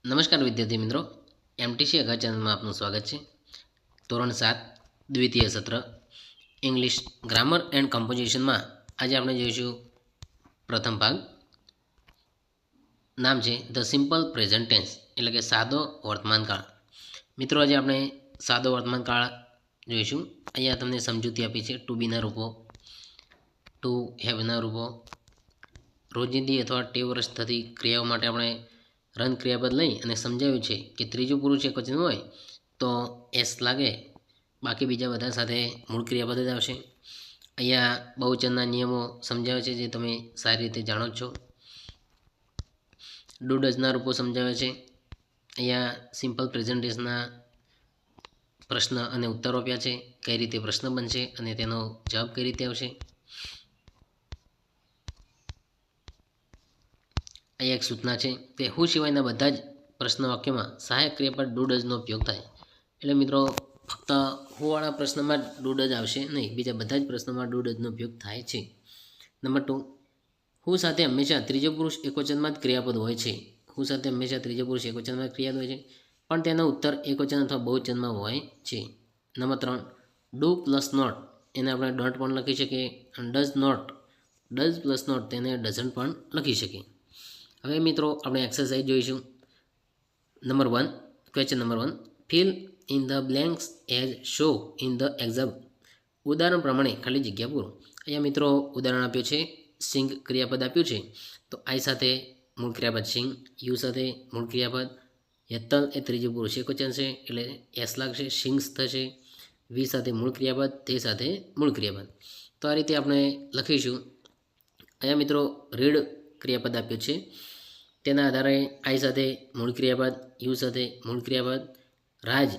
નમસ્કાર વિદ્યાર્થી મિત્રો, એમટીસી અઘા ચેનલમાં આપનું સ્વાગત છે. ધોરણ 7 દ્વિતીય સત્ર ઇંગ્લિશ ગ્રામર એન્ડ કમ્પોઝિશનમાં આજે આપણે જોઈશું પ્રથમ ભાગ. નામ છે ધ સિમ્પલ પ્રેઝન્ટ ટેન્સ, એટલે કે સાદો વર્તમાનકાળ. મિત્રો, આજે આપણે સાદો વર્તમાનકાળ જોઈશું. અહીંયા તમને સમજૂતી આપી છે. ટુ બીના રૂપો, ટુ હેવના રૂપો, રોજિંદી અથવા ટેવ વર્ષ થતી ક્રિયાઓ માટે આપણે રન ક્રિયાપદ લઈ અને સમજાવ્યું છે કે ત્રીજું પુરુષ એકવચન હોય તો એસ લાગે, બાકી બીજા બધા સાથે મૂળ ક્રિયાપદ જ આવશે. અહીંયા બહુવચનના નિયમો સમજાવે છે, જે તમે સારી રીતે જાણો છો. ડુ ડઝના રૂપો સમજાવે છે. અહીંયા સિમ્પલ પ્રેઝન્ટેશનના પ્રશ્ન અને ઉત્તરો આપ્યા છે. કઈ રીતે પ્રશ્ન બનશે અને તેનો જવાબ કઈ રીતે આવશે. અહીંયા એક સૂચના છે કે હું સિવાયના બધા જ પ્રશ્ન વાક્યમાં સહાયક ક્રિયાપદ ડુ ડઝનો ઉપયોગ થાય. એટલે મિત્રો, ફક્ત હુંવાળા પ્રશ્નમાં ડુ ડઝ આવશે નહીં, બીજા બધા જ પ્રશ્નોમાં ડુ ડઝનો ઉપયોગ થાય છે. નંબર 2, હું સાથે હંમેશા ત્રીજો પુરુષ એકવચનમાં જ ક્રિયાપદ હોય છે. હું સાથે હંમેશા ત્રીજો પુરુષ એકવચનમાં ક્રિયાપદ હોય છે, પણ તેનો ઉત્તર એકવચન અથવા બહુવચનમાં હોય છે. નંબર 3, ડુ પ્લસ નોટ, એને આપણે ડોન્ટ પણ લખી શકીએ. Does not, does plus not, તેને ડઝન્ટ પણ લખી શકીએ. હવે મિત્રો, આપણે એક્સરસાઇઝ જોઈશું. Number 1, question number 1, fill in the blanks as show in the example. ઉદાહરણ પ્રમાણે ખાલી જગ્યા પૂરો. અહીંયા મિત્રો ઉદાહરણ આપ્યું છે. સિંગ ક્રિયાપદ આપ્યું છે, તો આઈ સાથે મૂળ ક્રિયાપદ સિંગ, યુ સાથે મૂળ ક્રિયાપદ, યત્તલ એ ત્રીજું પુરુષ એકવચન છે એટલે એસ લાગશે, સિંગ્સ થશે. વી સાથે મૂળ ક્રિયાપદ, તે સાથે મૂળ ક્રિયાપદ. તો આ રીતે આપણે લખીશું. અહીંયા મિત્રો રીડ ક્રિયાપદ આપ્યું છે, તેના આધારે આઈ સાથે મૂળ ક્રિયાપદ, યુ સાથે મૂળ ક્રિયાપદ, રાજ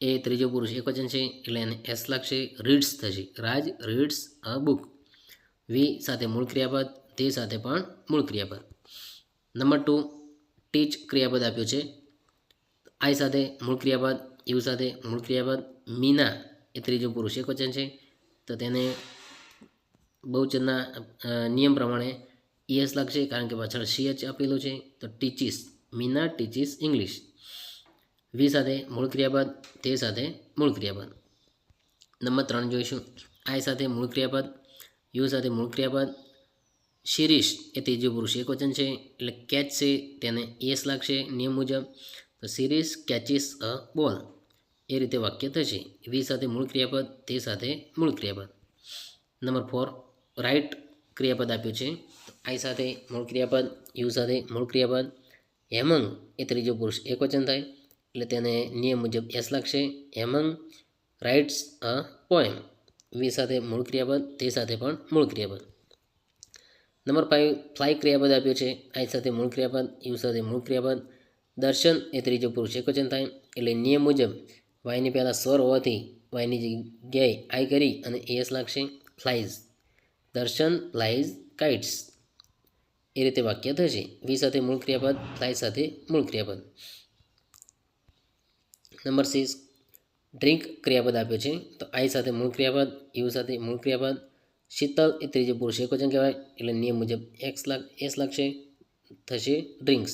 એ ત્રીજો પુરુષ એકવચન છે એટલે એને એસ લાગશે, રીડ્સ થશે. રાજ રીડ્સ અ બુક. વી સાથે મૂળ ક્રિયાપદ, તે સાથે પણ મૂળ ક્રિયાપદ. નંબર 2, ટીચ ક્રિયાપદ આપ્યું છે. આઈ સાથે મૂળ ક્રિયાપદ, યુ સાથે મૂળ ક્રિયાપદ, મીના એ ત્રીજો પુરુષ એકવચન છે, તો તેને બહુવચનના નિયમ પ્રમાણે ઈએસ લાગશે, કારણ કે પાછળ સીએચ આપેલું છે. તો ટીચીસ, મીના ટીચીસ ઇંગ્લિશ. વી સાથે મૂળ ક્રિયાપદ, તે સાથે મૂળ ક્રિયાપદ. નંબર 3 જોઈશું. આઈ સાથે મૂળ ક્રિયાપદ, યુ સાથે મૂળ ક્રિયાપદ, શિરીષ એ ત્રીજું પુરુષ એકવચન છે એટલે કેચ છે, તેને એસ લાગશે નિયમ મુજબ. તો શિરીષ કેચીસ અ બોલ, એ રીતે વાક્ય થશે. વી સાથે મૂળ ક્રિયાપદ, તે સાથે મૂળ ક્રિયાપદ. નંબર 4, રાઇટ ક્રિયાપદ આપ્યું છે. આઈ સાથે મૂળ ક્રિયાપદ, યુ સાથે મૂળ ક્રિયાપદ, હેમંગ એ ત્રીજો પુરુષ એકવચન થાય એટલે તેને નિયમ મુજબ એસ લાગશે. Hemang writes a poem. વી સાથે મૂળ ક્રિયાપદ, તે સાથે પણ મૂળ ક્રિયાપદ. નંબર 5, ફ્લાય ક્રિયાપદ આપ્યું છે. આઈ સાથે મૂળ ક્રિયાપદ, યુ સાથે મૂળ ક્રિયાપદ, દર્શન એ ત્રીજો પુરુષ એકવચન થાય એટલે નિયમ મુજબ વાયની પહેલાં સ્વર હોવાથી વાયની જગ્યાએ આઈ કરી અને એસ લાગશે. ફ્લાઇઝ, દર્શન ફ્લાઇઝ કાઇટ્સ, એ રીતે વાક્ય થશે. વી સાથે મૂળ ક્રિયાપદ, ફ્લાઇઝ સાથે મૂળ ક્રિયાપદ. નંબર 6, ડ્રિંક ક્રિયાપદ આપ્યો છે. તો આઈ સાથે મૂળ ક્રિયાપદ, યુ સાથે મૂળ ક્રિયાપદ, શીતલ એ ત્રીજો પુરુષ એકવચન કહેવાય એટલે નિયમ મુજબ એસ લાગશે, થશે ડ્રિંક્સ.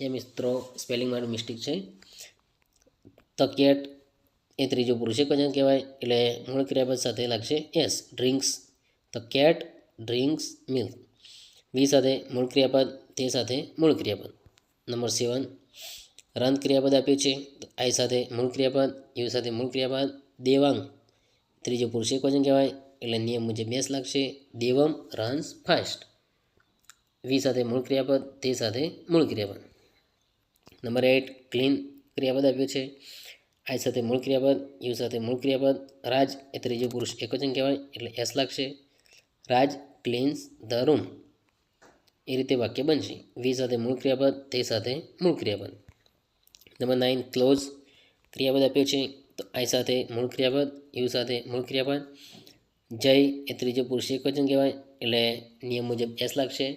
એ મિત્રો સ્પેલિંગમાં મિસ્ટેક છે. ધ કેટ એ ત્રીજો પુરુષ એકવચન કહેવાય એટલે મૂળ ક્રિયાપદ સાથે લાગશે S, drinks. The cat drinks milk. We સાથે મૂળ ક્રિયાપદ, તે સાથે મૂળ ક્રિયાપદ. નંબર 7, રન ક્રિયાપદ આપ્યું છે. આઈ સાથે મૂળ ક્રિયાપદ, યુ સાથે મૂળ ક્રિયાપદ, દેવાંગ ત્રીજો પુરુષ એકવચન કહેવાય એટલે નિયમ મુજબ એસ લાગશે. Devam runs fast. વી સાથે મૂળ ક્રિયાપદ, તે સાથે મૂળ ક્રિયાપદ. નંબર 8, ક્લીન ક્રિયાપદ આપ્યું છે. આઈ સાથે મૂળ ક્રિયાપદ, યુ સાથે મૂળ ક્રિયાપદ, રાજ એ ત્રીજો પુરુષ એકવચન કહેવાય એટલે એસ લાગશે. રાજ ક્લીન્સ ધ રૂમ, એ રીતે વાક્ય બનશે. વી સાથે મૂળ ક્રિયાપદ, તે સાથે મૂળ ક્રિયાપદ. નંબર 9, ક્લોઝ ક્રિયાપદ આપ્યો છે. તો આઈ સાથે મૂળ ક્રિયાપદ, યુ સાથે મૂળ ક્રિયાપદ, જય એ ત્રીજો પુરુષ એકવચન કહેવાય એટલે નિયમ મુજબ એસ લાગશે.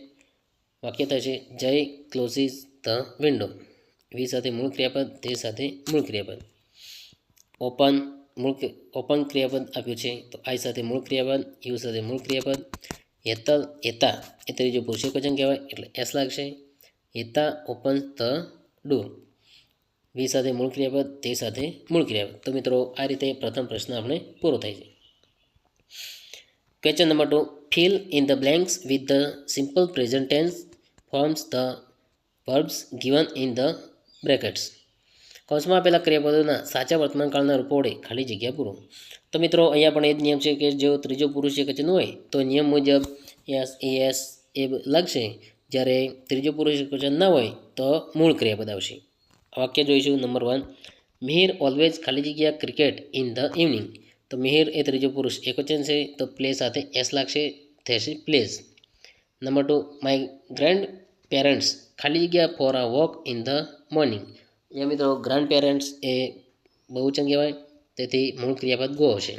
વાક્ય થશે જય ક્લોઝિસ ધ વિન્ડો. વી સાથે મૂળ ક્રિયાપદ, તે સાથે મૂળ ક્રિયાપદ. ઓપન ક્રિયાપદ આપ્યું છે. તો આઈ સાથે મૂળ ક્રિયાપદ, યુ સાથે મૂળ ક્રિયાપદ, એતા એ ત્રીજો પુરુષ એકવચન કહેવાય એટલે એસ લાગશે. એતા ઓપન્સ ધ ડોર. વી સાથે મૂળ ક્રિયાપદ, તે સાથે મૂળ ક્રિયાપદ. તો મિત્રો આ રીતે પ્રથમ પ્રશ્ન આપણે પૂરો થાય છે. Question number 2, fill in the blanks with the simple present tense forms the verbs given in the brackets. કૌંસમાં આપેલા ક્રિયાપદોના સાચા વર્તમાનકાળના રૂપો વડે ખાલી જગ્યા પૂરો. તો મિત્રો અહીંયા પણ એ જ નિયમ છે કે જો ત્રીજો પુરુષ એકવચન હોય તો નિયમ મુજબ એસ એ લાગશે, જ્યારે ત્રીજો પુરુષ એકવચન ના હોય તો મૂળ ક્રિયાપદ આવશે. વાક્ય જોઈશું. નંબર 1, મિહિર ઓલવેઝ ખાલી જગ્યા ક્રિકેટ ઇન ધ ઇવનિંગ. તો મિહિર એ ત્રીજો પુરુષ એકવચન છે તો પ્લે સાથે એસ લાગશે, થશે plays. Number 2, my grand parents ખાલી જગ્યા for a walk in the morning. અહીંયા મિત્રો ગ્રાન્ડ પેરેન્ટ્સ એ બહુવચન કહેવાય, તેથી મૂળ ક્રિયાપદ ગો હશે.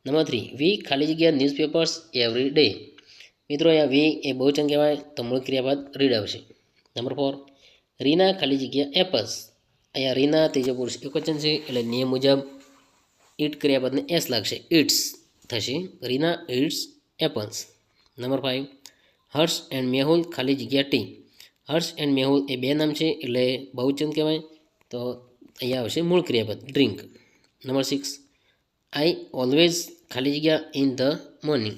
નંબર 3, વી ખાલી જગ્યા ન્યૂઝપેપર્સ એવરી ડે. મિત્રો અહીંયા વી એ બહુવચન કહેવાય તો મૂળ ક્રિયાપદ રીડ આવશે. નંબર 4, રીના ખાલી જગ્યા એપલ્સ. અહીંયા રીના ત્રીજો પુરુષ એકવચન છે એટલે નિયમ મુજબ ઈટ ક્રિયાપદને એસ લાગશે, ઇટ્સ થશે, Reena eats apples. Number 5, Harsh and Mehul ખાલી જગ્યા ટી. હર્ષ એન્ડ મેહુલ એ બે નામ છે એટલે બહુવચન કહેવાય, તો અહીંયા આવશે મૂળ ક્રિયાપદ ડ્રિંક. નંબર 6, આઈ ઓલવેઝ ખાલી જગ્યા ઇન ધ મોર્નિંગ.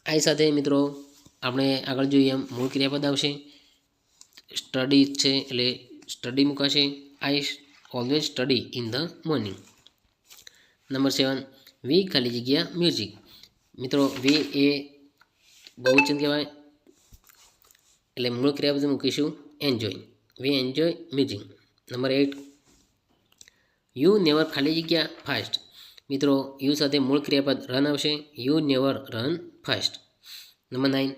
આઈ સાથે મિત્રો આપણે આગળ જોઈએ એમ મૂળ ક્રિયાપદ આવશે, સ્ટડી છે એટલે સ્ટડી મૂકાશે, I always study in the morning. Number 7, વી ખાલી જગ્યા મ્યુઝિક. મિત્રો વી એ બહુવચન કહેવાય એટલે મૂળ ક્રિયાપદ મૂકીશું enjoy, we enjoy music. Number 8, you never ખાલી જગ્યા ફાસ્ટ. મિત્રો યુ સાથે મૂળ ક્રિયાપદ રન આવશે, you never run fast. Number 9,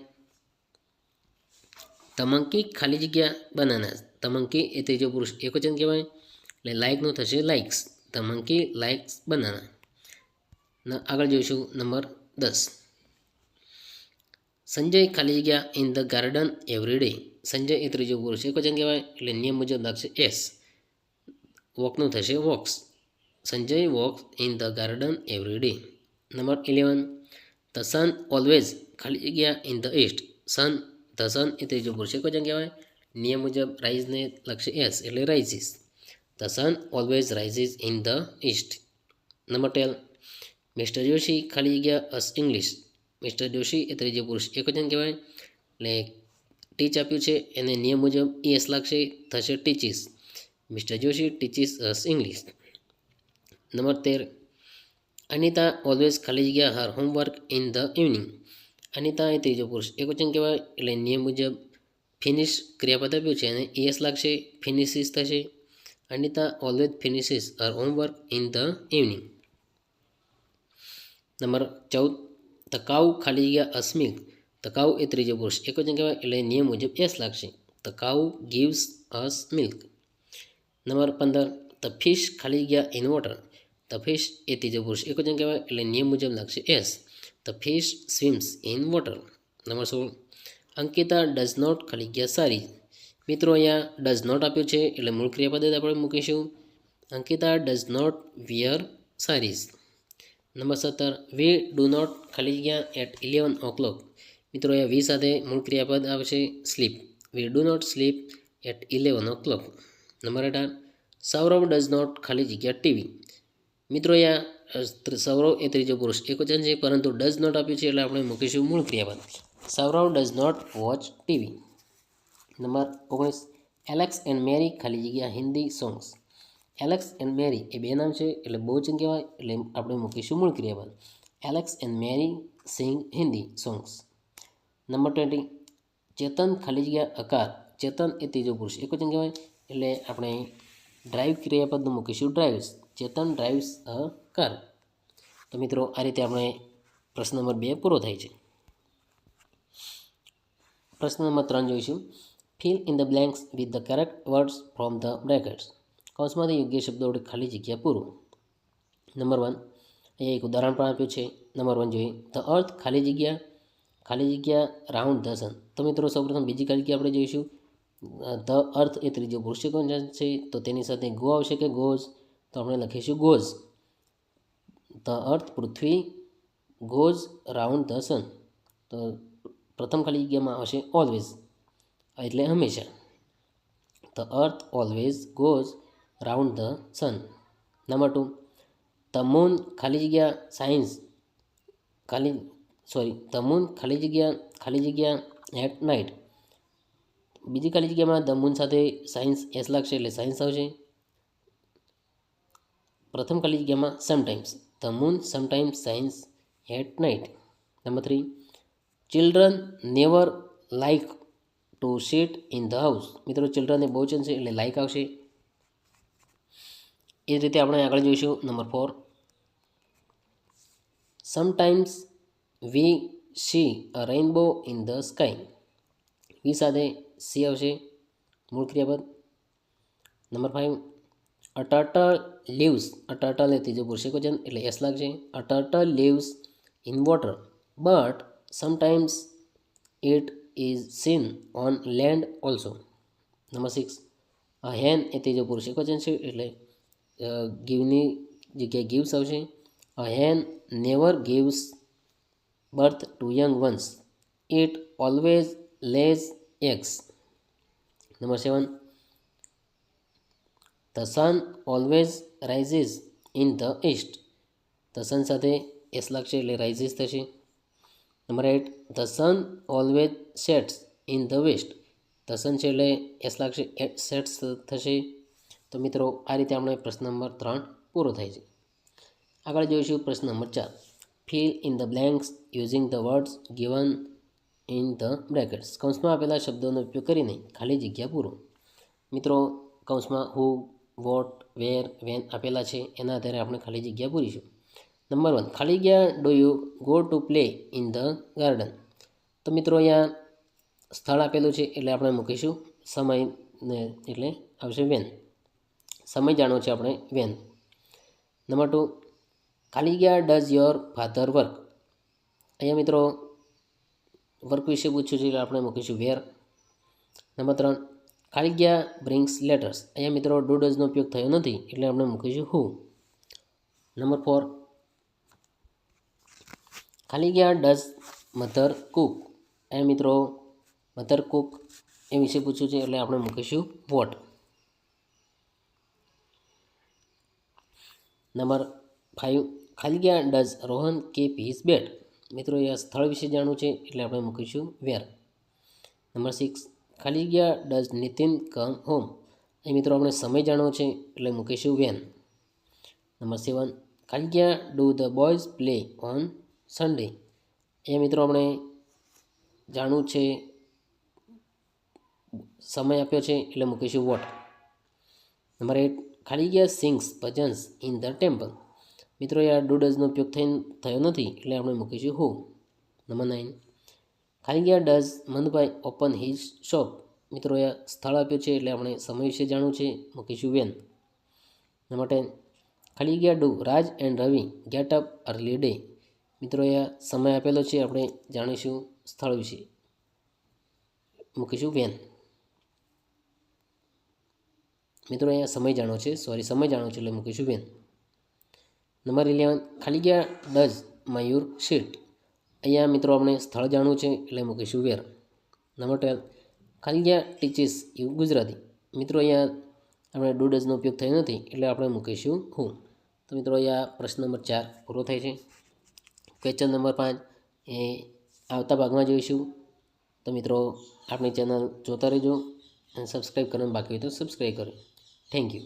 તમંકી ખાલી જગ્યા બનાના. તમંકી એ ત્રીજો પુરુષ એકવચન કહેવાય એટલે લાઇકનું થશે લાઇક્સ, તમંકી લાઇક્સ બનાના. આગળ જોઈશું. નંબર 10, સંજય ખાલી જગ્યા in the garden every day. Sanjay એ ત્રીજો પુરુષ એકવચન કહેવાય એટલે નિયમ મુજબ લાગશે એસ, વોકનું થશે walks, Sanjay walks in the garden every day. Number 11, the sun always ખાલી જગ્યા in the east. Sun the sun એ ત્રીજો પુરુષ એકવચન કહેવાય, નિયમ મુજબ રાઇઝને લખશે એસ એટલે rises, the sun always rises in the East. Number 12, mister Joshi ખાલી જગ્યા અસ ઇંગ્લિશ. મિસ્ટર જોશી એ ત્રીજો પુરુષ એકવચન કહેવાય એટલે ટીચ આપ્યું છે એને નિયમ મુજબ એસ લાગશે, થશે teaches, Mr Joshi teaches us English. Number 13, Anita always ખાલી જગ્યા her homework in the evening. Anita એ ત્રીજો પુરુષ એકવચન કહેવાય એટલે નિયમ મુજબ ફિનિશ ક્રિયાપદ આપ્યું છે અને એસ લાગશે, ફિનિશિસ થશે, Anita always finishes Har homework in the evening. Number 14, તકાઉ ખાલી જગ્યા અસ મિલ્ક. તકાઉ એ ત્રીજો પુરુષ એકવચન કહેવાય એટલે નિયમ મુજબ એસ લાગશે, the cow gives us milk. Number 15, the fish ખાલી જગ્યા ઇન વોટર. ધ ફિશ એ ત્રીજો પુરુષ એકવચન કહેવાય એટલે નિયમ મુજબ લાગશે S, the fish swims in water. Number 16, Ankita does not ખાલી જગ્યા સારી. મિત્રો અહીંયા ડઝ નોટ આપ્યું છે એટલે મૂળ ક્રિયાપદ આપણે મૂકીશું, Ankita does not wear saris. Number 17, we do not ખાલી જગ્યા એટ 11 o'clock. મિત્રો અહીંયા વી સાથે મૂળ ક્રિયાપદ આવશે sleep, we do not sleep at 11 o'clock. Number 18, Saurav does not ખાલી જગ્યા ટીવી. મિત્રો અહીંયા સૌરવ એ ત્રીજો પુરુષ એકવચન છે પરંતુ ડઝ નોટ આપ્યું છે એટલે આપણે મૂકીશું મૂળ ક્રિયાપદ, Saurav does not watch TV. Number 19, Alex and Mary ખાલી જગ્યા Hindi songs. Alex and Mary એ બે નામ છે એટલે બહુવચન કહેવાય એટલે આપણે મૂકીશું મૂળ ક્રિયાપદ, Alex and Mary sing Hindi songs. Number 20, Chetan ખાલી જગ્યા અકાર. ચેતન એ ત્રીજો પુરુષ એકવચન કહેવાય એટલે આપણે ડ્રાઈવ ક્રિયાપદનું મૂકીશું drives, Chetan drives a car. તો મિત્રો આ રીતે આપણે પ્રશ્ન નંબર 2 પૂરો થાય છે. પ્રશ્ન નંબર 3 જોઈશું. Fill in the blanks with the correct words from the brackets. કૌંસમાંથી યોગ્ય શબ્દો વડે ખાલી જગ્યા પૂરું. નંબર 1, અહીંયા એક ઉદાહરણ પણ આપ્યું છે. નંબર 1 જોઈએ, ધ અર્થ ખાલી જગ્યા રાઉન્ડ ધ સન. તો મિત્રો સૌપ્રથમ બીજી ખાલી જગ્યા આપણે જોઈશું. ધ અર્થ એ ત્રીજો પુરુષ એકવચન છે તો તેની સાથે ગો આવશે કે ગોઝ, તો આપણે લખીશું goes. The earth Prithvi goes round the sun. તો પ્રથમ ખાલી જગ્યામાં આવશે ઓલવેઝ એટલે હંમેશા. The earth always goes round the sun. Number 2, the moon ખાલી જગ્યા સાયન્સ ધ મૂન ખાલી જગ્યા એટ નાઇટ. બીજી ખાલી જગ્યામાં ધ મૂન સાથે સાયન્સ એસ લાગશે એટલે સાયન્સ આવશે. પ્રથમ ખાલી જગ્યામાં sometimes, the moon sometimes shines at night. Number 3, children never like to sit in the house. મિત્રો ચિલ્ડ્રન એ બહુવચન છે એટલે લાઇક આવશે. એ જ રીતે આપણે આગળ જોઈશું. Number 4, sometimes we see a rainbow in the sky. We સાથે સી આવશે મૂળ ક્રિયાપદ. Number 5, a turtle lives. A turtle એ ત્રીજો પુરુષ એકવચન એટલે એસ લાગશે. A turtle lives in water but sometimes it is seen on land also. Number 6, a hen એ ત્રીજો પુરુષ એકવચન છે એટલે ગીવની જગ્યાએ ગીવ્સ આવશે. A hen never gives birth to young ones, it always lays eggs. Number 7, the sun always rises in the east. The sun સાથે એસ લાગશે એટલે રાઇઝિસ થશે. Number 8, the sun always sets in the west. The sun છે એટલે S લાગશે, sets થશે. તો મિત્રો આ રીતે આપણે પ્રશ્ન નંબર 3 પૂરો થાય છે. આગળ જોઈશું પ્રશ્ન number 4, fill in the blanks using the words given in the brackets. કૌંસમાં આપેલા શબ્દોનો ઉપયોગ કરીને ખાલી જગ્યા પૂરો. મિત્રો કૌંસમાં હુ, વોટ, વેર, વેન આપેલા છે એના આધારે આપણે ખાલી જગ્યા પૂરીશું. નંબર 1, ખાલી જગ્યા do you go to play in the garden. તો મિત્રો અહીંયા સ્થળ આપેલું છે એટલે આપણે મૂકીશું સમય ને એટલે આવશે વેન. સમય જાણવો છે આપણે વેન. નંબર 2, ખાલી જગ્યા ડઝ યોર ફાધર વર્ક. અહીંયા મિત્રો વર્ક વિશે પૂછ્યું છે એટલે આપણે મૂકીશું વેર. નંબર 3, ખાલી જગ્યા બ્રિંગ્સ લેટર્સ. અહીંયા મિત્રો ડુ ડઝનો ઉપયોગ થયો નથી એટલે આપણે મૂકીશું હુ. નંબર 4, ખાલી જગ્યા ડઝ મધર કુક. અહીંયા મિત્રો મધર કુક એ વિશે પૂછ્યું છે એટલે આપણે મૂકીશું વોટ. નંબર 5, ખાલી જગ્યા ડઝ રોહન કીપ હિઝ બેટ. મિત્રો એ સ્થળ વિશે જાણવું છે એટલે આપણે મૂકીશું વેર. નંબર 6, ખાલી જગ્યા ડઝ નીતિન કમ હોમ. એ મિત્રો આપણે સમય જાણવો છે એટલે મૂકીશું વેન. નંબર 7, ખાલી જગ્યા do the boys play on Sunday. એ મિત્રો આપણે જાણવું છે, સમય આપ્યો છે એટલે મૂકીશું વોટ. નંબર 8, ખાલી જગ્યા sings bhajans in the temple. મિત્રો યાર ડુ ડઝનો ઉપયોગ થયો નથી એટલે આપણે મૂકીશું હુ. નંબર 9, ખાલી જગ્યા does Manbhai open his shop. મિત્રો એ સ્થળ આપ્યું છે એટલે આપણે સમય વિશે જાણવું છે, મૂકીશું વેન. નંબર 10, ખાલી જગ્યા do Raj and Ravi get up early day. મિત્રો એ સમય આપેલો છે આપણે જાણીશું સ્થળ વિશે, મૂકીશું વેન. મિત્રો અહીંયા સમય જાણવો છે, સમય જાણવો છે એટલે મૂકીશું વેન. નંબર 11, ખાલી જગ્યા ડઝ મયુર સીટ. અહીંયા મિત્રો આપણે સ્થળ જાણવું છે એટલે મૂકીશું વેર. નંબર 12, ખાલી જગ્યા ટીચીસ યુ ગુજરાતી. મિત્રો અહીંયા આપણે ડુ ડઝનો ઉપયોગ થયો નથી એટલે આપણે મૂકીશું હુ. તો મિત્રો અહીંયા પ્રશ્ન નંબર 4 પૂરો થાય છે. ક્વેશ્ચન નંબર 5 એ આવતા ભાગમાં જોઈશું. તો મિત્રો આપણી ચેનલ જોતા રહેજો અને સબસ્ક્રાઈબ કરવાનું બાકી હોય તો સબસ્ક્રાઈબ કરો. Thank you.